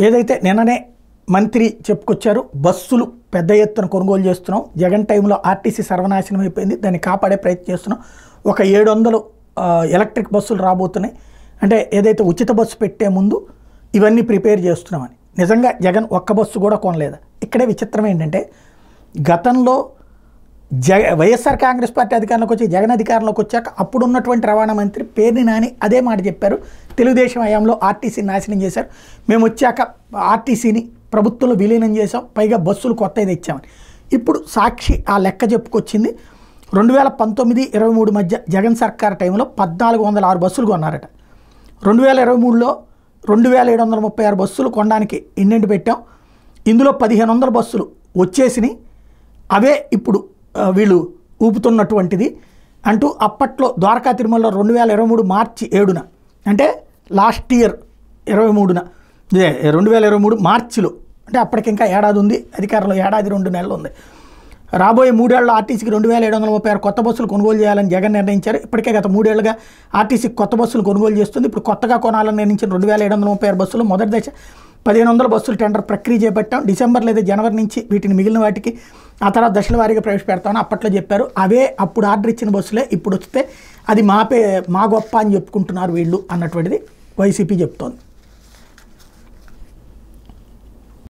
ఏదైతే నిన్ననే మంత్రి చెప్పుకొచ్చారు, బస్సులు పెద్ద ఎత్తున కొనుగోలు చేస్తున్నాం, జగన్ టైంలో ఆర్టీసీ సర్వనాశనం అయిపోయింది, దాన్ని కాపాడే ప్రయత్నం చేస్తున్నాం, ఒక 700 ఎలక్ట్రిక్ బస్సులు రాబోతున్నాయి, అంటే ఏదైతే ఉచిత బస్సు పెట్టే ముందు ఇవన్నీ ప్రిపేర్ చేస్తున్నామని. నిజంగా జగన్ ఒక్క బస్సు కూడా కొనలేదు. ఇక్కడే విచిత్రం ఏంటంటే, గతంలో వైఎస్ఆర్ కాంగ్రెస్ పార్టీ అధికారంలోకి వచ్చి జగన్ అధికారంలోకి వచ్చాక అప్పుడున్నటువంటి రవాణా మంత్రి పేర్ని నాని అదే మాట చెప్పారు, తెలుగుదేశం హయాంలో ఆర్టీసీని నాశనం చేశారు, మేము వచ్చాక ఆర్టీసీని ప్రభుత్వంలో విలీనం చేసాం, పైగా బస్సులు కొత్తవి తెచ్చామని. ఇప్పుడు సాక్షి ఆ లెక్క చెప్పుకొచ్చింది. 2019-23 మధ్య జగన్ సర్కార్ టైంలో 1406 బస్సులు కొన్నారట. 2023లో 2736 బస్సులు కొనడానికి ఇండెంట్ పెట్టాం, ఇందులో 1500 బస్సులు వచ్చేసినాయి, అవే ఇప్పుడు వీళ్ళు ఊపుతున్నటువంటిది అంటూ అప్పట్లో ద్వారకా తిరుమలలో 2023 మార్చి 7న, అంటే లాస్ట్ ఇయర్ 23న, 2023 మార్చిలో, అంటే అప్పటికి ఇంకా ఏడాది ఉంది అధికారంలో, ఏడాది 2 నెలలు ఉంది. రాబోయే 3 ఏళ్లలో ఆర్టీసీకి 2736 కొత్త బస్సులు కొనుగోలు చేయాలని జగన్ నిర్ణయించారు. ఇప్పటికే గత 3 ఏళ్లుగా ఆర్టీసీకి కొత్త బస్సులు కొనుగోలు చేస్తుంది. ఇప్పుడు కొత్తగా కొనాలని నిర్ణయించిన 2736 బస్సులు మొదటి దశ 1500 బస్సులు టెండర్ ప్రక్రియ చేపట్టాం, డిసెంబర్ లేదా జనవరి నుంచి వీటిని మిగిలిన వాటికి ఆ తర్వాత దశల వారీగా ప్రవేశపెడతామని అప్పట్లో చెప్పారు. అవే అప్పుడు ఆర్డర్ ఇచ్చిన బస్సులే ఇప్పుడు వస్తే అది మా గొప్ప అని చెప్పుకుంటున్నారు వీళ్ళు అన్నటువంటిది వైసీపీ చెప్తోంది.